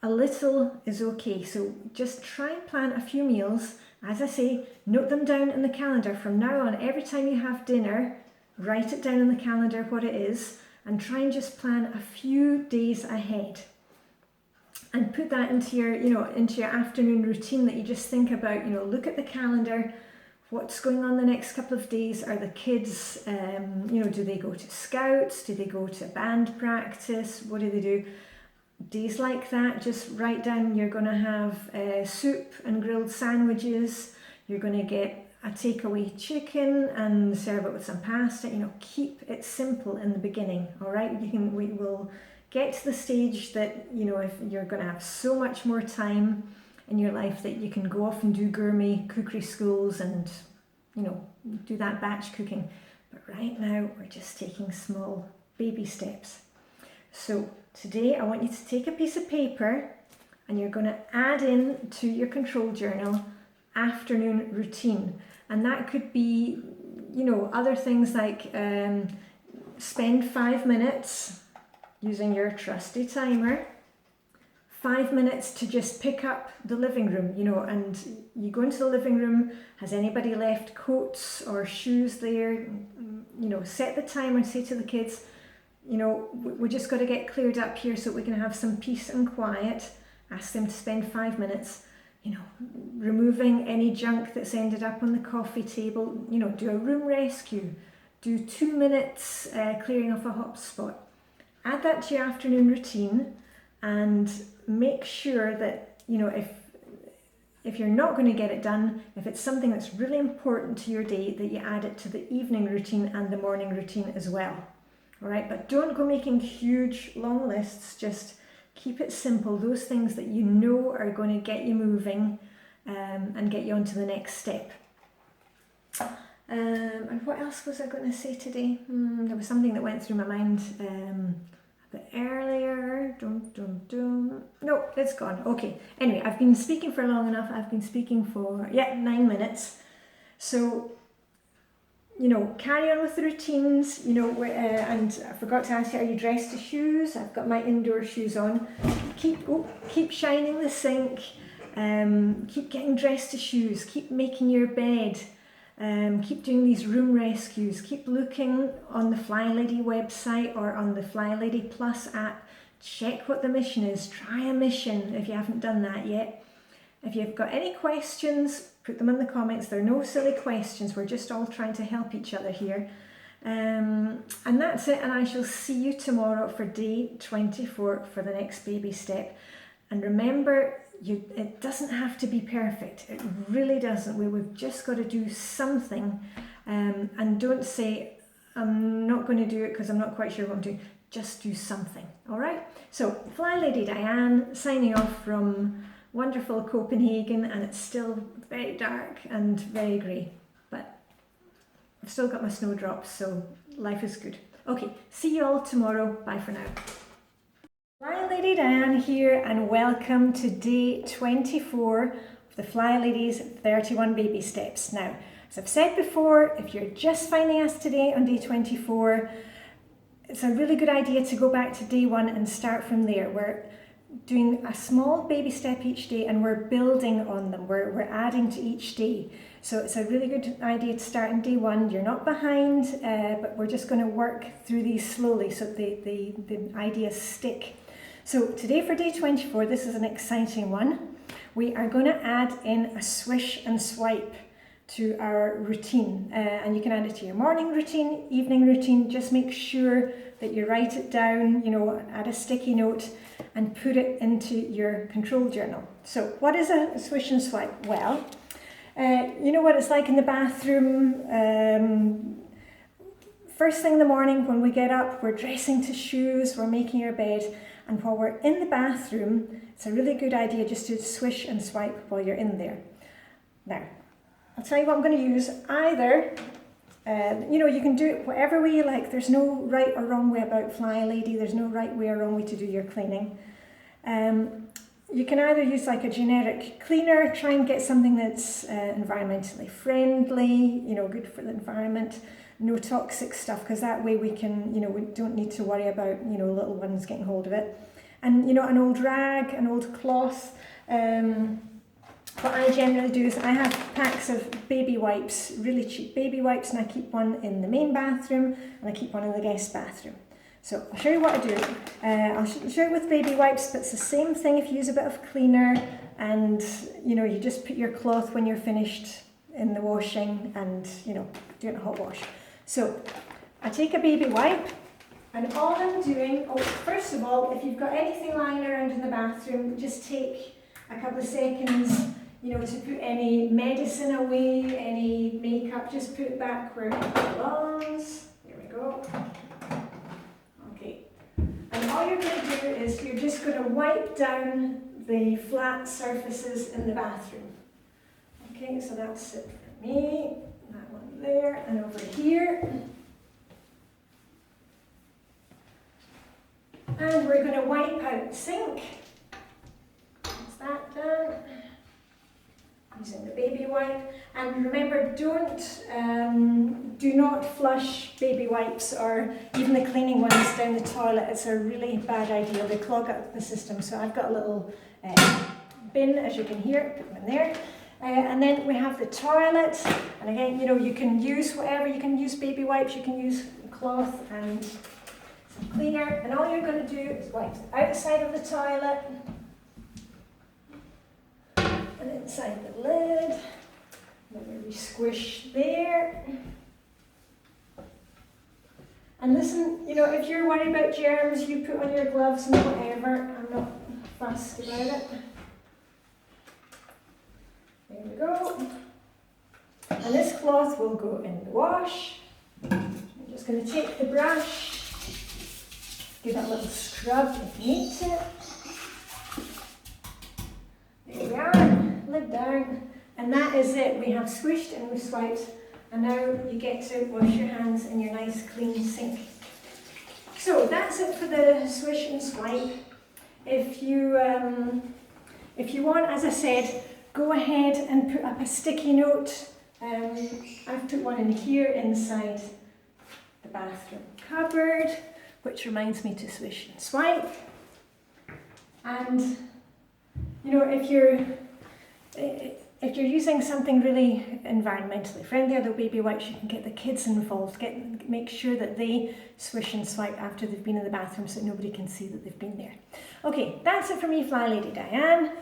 a little is okay. So just try and plan a few meals. As I say, note them down in the calendar. From now on, every time you have dinner, write it down in the calendar what it is, and try and just plan a few days ahead. And put that into your, you know, into your afternoon routine, that you just think about, you know, look at the calendar, what's going on the next couple of days. Are the kids, you know, do they go to scouts? Do they go to band practice? What do they do? Days like that, just write down you're going to have soup and grilled sandwiches. You're going to get a takeaway chicken and serve it with some pasta. You know, keep it simple in the beginning. All right, we will get to the stage that, you know, if you're going to have so much more time in your life that you can go off and do gourmet cookery schools and, you know, do that batch cooking. But right now we're just taking small baby steps. So today I want you to take a piece of paper and you're going to add in to your control journal afternoon routine. And that could be, you know, other things like spend 5 minutes using your trusty timer, 5 minutes to just pick up the living room, you know, and you go into the living room, has anybody left coats or shoes there? You know, set the timer and say to the kids, you know, we just got to get cleared up here so we can have some peace and quiet. Ask them to spend 5 minutes, you know, removing any junk that's ended up on the coffee table, you know, do a room rescue, do 2 minutes clearing off a hot spot. Add that to your afternoon routine and make sure that, you know, if you're not going to get it done, if it's something that's really important to your day, that you add it to the evening routine and the morning routine as well. All right, but don't go making huge long lists. Just Keep it simple, those things that you know are going to get you moving and get you on to the next step. And what else was I going to say today? There was something that went through my mind a bit earlier. No, it's gone. Okay. Anyway, I've been speaking for long enough. I've been speaking for, 9 minutes. So, carry on with the routines, and I forgot to ask you, are you dressed to shoes? I've got my indoor shoes on. Keep shining the sink. Keep getting dressed to shoes. Keep making your bed. Keep doing these room rescues. Keep looking on the Flylady website or on the Flylady Plus app. Check what the mission is. Try a mission if you haven't done that yet. If you've got any questions, put them in the comments. They're no silly questions. We're just all trying to help each other here. And that's it. And I shall see you tomorrow for day 24 for the next baby step. And remember, it doesn't have to be perfect. It really doesn't. We've just got to do something. And don't say, I'm not going to do it because I'm not quite sure what I'm doing. Just do something. All right? So, Flylady Diane signing off from wonderful Copenhagen, and it's still very dark and very grey. But I've still got my snowdrops, so life is good. Okay, see you all tomorrow. Bye for now. Flylady Diane here, and welcome to day 24 of the Flylady's 31 baby steps. Now, as I've said before, if you're just finding us today on day 24, it's a really good idea to go back to day 1 and start from there. We're doing a small baby step each day and we're building on them. We're adding to each day. So it's a really good idea to start in day 1. You're not behind, but we're just going to work through these slowly so the ideas stick. So today for day 24, this is an exciting one. We are going to add in a swish and swipe to our routine. And you can add it to your morning routine, evening routine. Just make sure that you write it down, add a sticky note and put it into your control journal. So what is a swish and swipe? Well, you know what it's like in the bathroom. First thing in the morning when we get up, we're dressing to shoes, we're making our bed. And while we're in the bathroom, it's a really good idea just to swish and swipe while you're in there. Now, I'll tell you what I'm going to use. Either, you can do it whatever way you like. There's no right or wrong way about Flylady. There's no right way or wrong way to do your cleaning. You can either use like a generic cleaner, try and get something that's environmentally friendly, good for the environment, no toxic stuff, because that way we can, we don't need to worry about, little ones getting hold of it. And, an old rag, an old cloth. What I generally do is I have packs of baby wipes, really cheap baby wipes, and I keep one in the main bathroom and I keep one in the guest bathroom. So I'll show you what I do. I'll show you with baby wipes, but it's the same thing if you use a bit of cleaner and, you just put your cloth when you're finished in the washing and, do it in a hot wash. So I take a baby wipe and all I'm doing, first of all, if you've got anything lying around in the bathroom, just take a couple of seconds, to put any medicine away, any makeup, just put it back where it belongs. There we go. Okay. And all you're going to do is you're just going to wipe down the flat surfaces in the bathroom. Okay, so that's it for me. That one there and over here. And we're going to wipe out the sink. That's that done. Using the baby wipe. And remember, do not flush baby wipes or even the cleaning ones down the toilet. It's a really bad idea. They clog up the system. So I've got a little bin, as you can hear, put them in there. And then we have the toilet. And again, you can use whatever. You can use baby wipes, you can use cloth and some cleaner. And all you're going to do is wipe the outside of the toilet. And inside the lid, then we squish there. And listen, if you're worried about germs, you put on your gloves and whatever. I'm not fussed about it. There we go. And this cloth will go in the wash. I'm just going to take the brush, give it a little scrub if you need to. lid down, and that is it. We have swished and we swiped, and now you get to wash your hands in your nice clean sink. So that's it for the swish and swipe. If you want, as I said, go ahead and put up a sticky note. I've put one in here inside the bathroom cupboard, which reminds me to swish and swipe. And you know, if you're using something really environmentally friendly, or the baby wipes, you can get the kids involved. Make sure that they swish and swipe after they've been in the bathroom so that nobody can see that they've been there. Okay, that's it for me, Flylady Diane.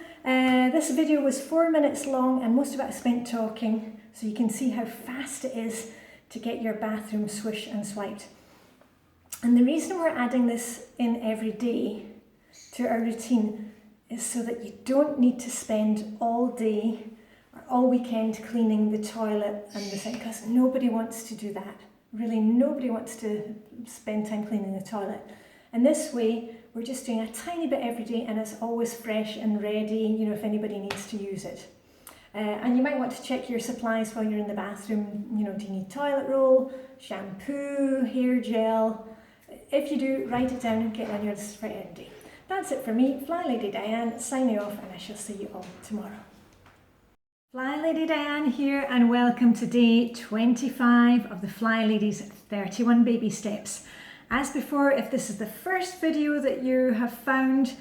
This video was 4 minutes long and most of it I spent talking, so you can see how fast it is to get your bathroom swish and swiped. And the reason we're adding this in every day to our routine is so that you don't need to spend all day or all weekend cleaning the toilet and the sink, because nobody wants to do that. Really, nobody wants to spend time cleaning the toilet. And this way, we're just doing a tiny bit every day, and it's always fresh and ready, you know, if anybody needs to use it. And you might want to check your supplies while you're in the bathroom. You know, do you need toilet roll, shampoo, hair gel? If you do, write it down and get it on your list for every day. That's it for me, Flylady Diane, signing off, and I shall see you all tomorrow. Flylady Diane here, and welcome to day 25 of the Flylady's 31 baby steps. As before, if this is the first video that you have found,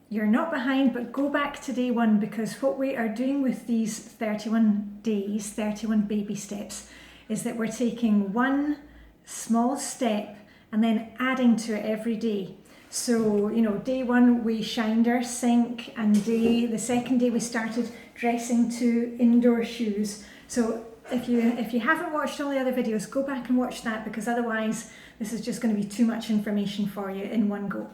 you're not behind, but go back to day 1, because what we are doing with these 31 days, 31 baby steps, is that we're taking one small step and then adding to it every day. So, you know, day 1 we shined our sink, and the second day we started dressing to indoor shoes. So if you haven't watched all the other videos, go back and watch that, because otherwise this is just going to be too much information for you in one go.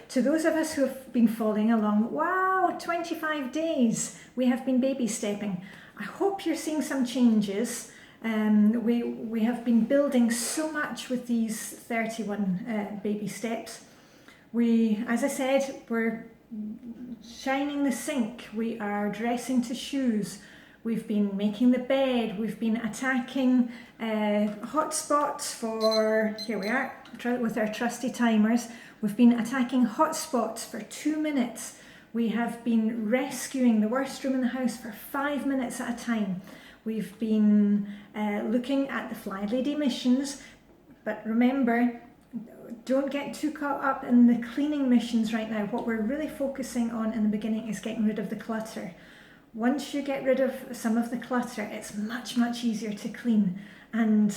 To those of us who have been following along, wow, 25 days we have been baby stepping. I hope you're seeing some changes. We have been building so much with these 31 baby steps. As I said, we're shining the sink, we are dressing to shoes, we've been making the bed, we've been attacking hot spots for, here we are, with our trusty timers, we've been attacking hot spots for 2 minutes, we have been rescuing the worst room in the house for 5 minutes at a time, we've been looking at the Flylady missions, but remember, don't get too caught up in the cleaning missions right now. What we're really focusing on in the beginning is getting rid of the clutter. Once you get rid of some of the clutter, it's much, much easier to clean. And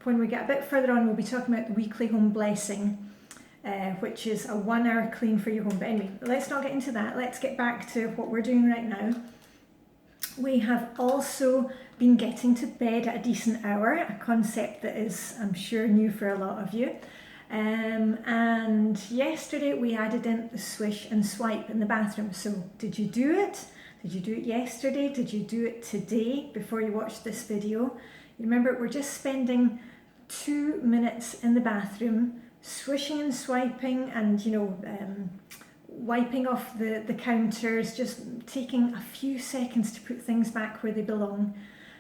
when we get a bit further on, we'll be talking about the weekly home blessing, which is a 1 hour clean for your home. But anyway, let's not get into that. Let's get back to what we're doing right now. We have also been getting to bed at a decent hour, a concept that is, I'm sure, new for a lot of you. And yesterday we added in the swish and swipe in the bathroom. So did you do it? Did you do it yesterday? Did you do it today before you watched this video? You remember, we're just spending 2 minutes in the bathroom swishing and swiping, and you know, wiping off the counters, just taking a few seconds to put things back where they belong,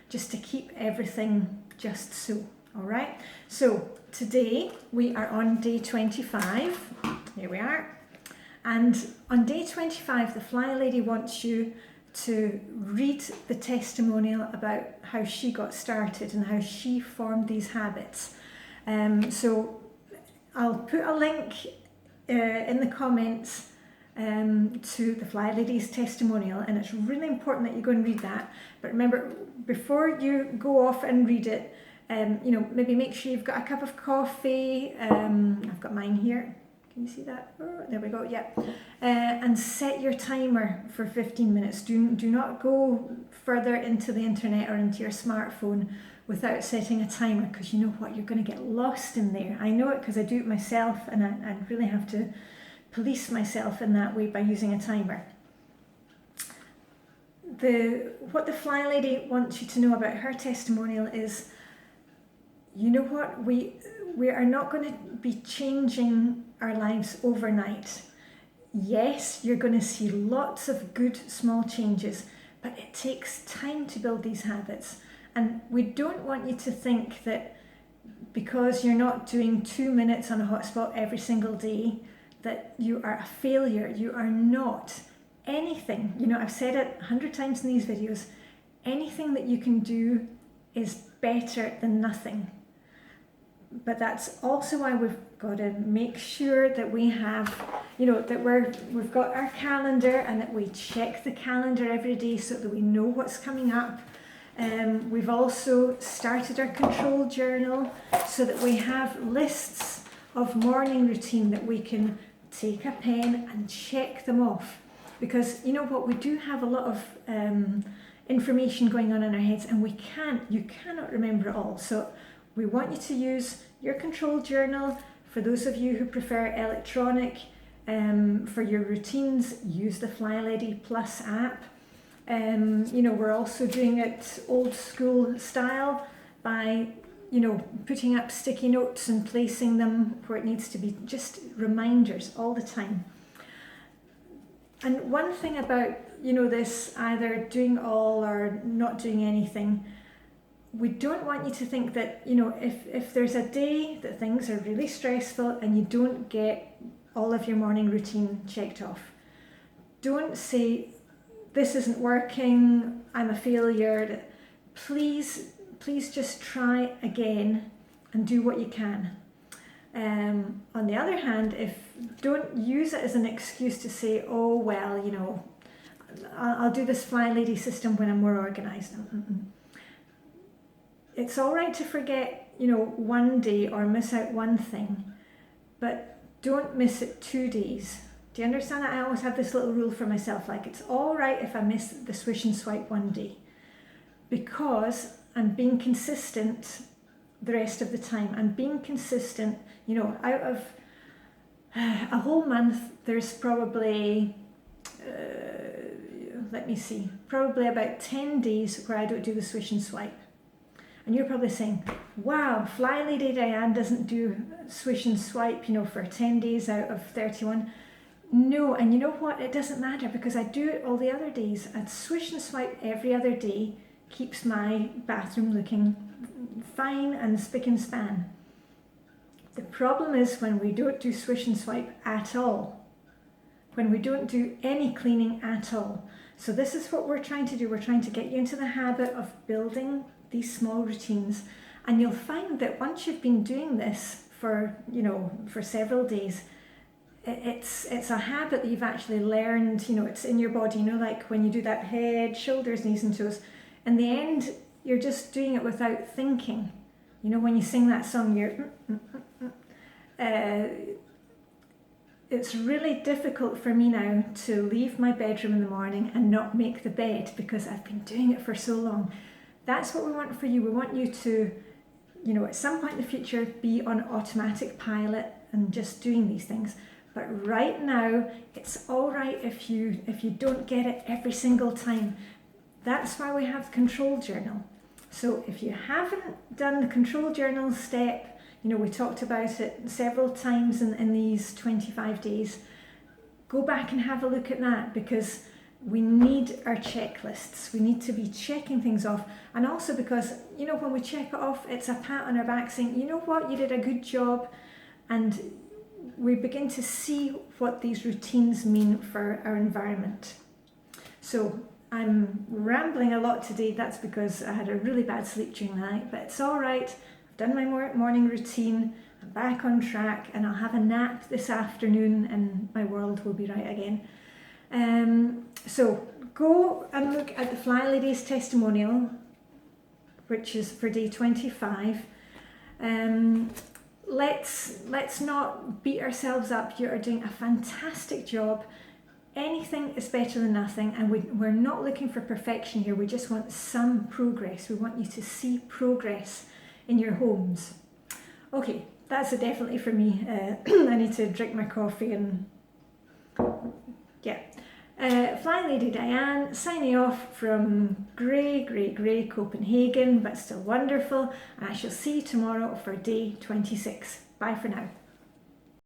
just to keep everything just so. All right, so today we are on day 25, here we are, and on day 25 the Flylady wants you to read the testimonial about how she got started and how she formed these habits. So I'll put a link in the comments to the Flylady's testimonial, and it's really important that you go and read that. But remember, before you go off and read it, you know, maybe make sure you've got a cup of coffee. I've got mine here. Can you see that? Oh, there we go. Yeah. And set your timer for 15 minutes. Do not go further into the internet or into your smartphone without setting a timer, because you know what, you're going to get lost in there. I know it because I do it myself, and I really have to police myself in that way by using a timer. What the Flylady wants you to know about her testimonial is, you know what, we are not going to be changing our lives overnight. Yes, you're going to see lots of good small changes, but it takes time to build these habits. And we don't want you to think that because you're not doing 2 minutes on a hotspot every single day, that you are a failure. You are not. Anything, I've said it 100 times in these videos, anything that you can do is better than nothing. But that's also why we've got to make sure that we have, that we've got our calendar, and that we check the calendar every day so that we know what's coming up. We've also started our control journal so that we have lists of morning routine that we can take a pen and check them off. Because you know what, we do have a lot of information going on in our heads, and you cannot remember it all. So we want you to use your control journal. For those of you who prefer electronic, for your routines, use the Flylady Plus app. We're also doing it old school style by, putting up sticky notes and placing them where it needs to be, just reminders all the time. And one thing about, this either doing all or not doing anything, we don't want you to think that, if there's a day that things are really stressful and you don't get all of your morning routine checked off, don't say, this isn't working, I'm a failure. Please just try again and do what you can. On the other hand, don't use it as an excuse to say, oh, well, I'll do this Flylady system when I'm more organized. It's all right to forget, one day or miss out one thing, but don't miss it 2 days. Do you understand that? I always have this little rule for myself, like it's all right if I miss the swish and swipe one day, because I'm being consistent the rest of the time. I'm being consistent, out of a whole month, there's probably, probably about 10 days where I don't do the swish and swipe. And you're probably saying, wow, Flylady Diane doesn't do swish and swipe, for 10 days out of 31. No, and you know what? It doesn't matter, because I do it all the other days. I'd swish and swipe every other day, keeps my bathroom looking fine and spick and span. The problem is when we don't do swish and swipe at all, when we don't do any cleaning at all. So this is what we're trying to do. We're trying to get you into the habit of building these small routines, and you'll find that once you've been doing this for several days, it's a habit that you've actually learned. It's in your body. like when you do that head, shoulders, knees and toes. In the end, you're just doing it without thinking. When you sing that song, you're it's really difficult for me now to leave my bedroom in the morning and not make the bed, because I've been doing it for so long. That's what we want for you. We want you to, at some point in the future, be on automatic pilot and just doing these things. But right now, it's all right if you don't get it every single time. That's why we have the control journal. So if you haven't done the control journal step, we talked about it several times in these 25 days, go back and have a look at that, because we need our checklists. We need to be checking things off. And also because, when we check it off, it's a pat on our back saying, you know what, you did a good job. And we begin to see what these routines mean for our environment. So I'm rambling a lot today. That's because I had a really bad sleep during the night, but it's all right. I've done my morning routine. I'm back on track, and I'll have a nap this afternoon and my world will be right again. So go and look at the Flylady's testimonial, which is for day 25. Let's not beat ourselves up. You are doing a fantastic job. Anything is better than nothing, and we're not looking for perfection here. We just want some progress. We want you to see progress in your homes. Okay, that's a definitely for me. I need to drink my coffee and yeah. Flylady Diane signing off from grey Copenhagen, but still wonderful. And I shall see you tomorrow for day 26. Bye for now.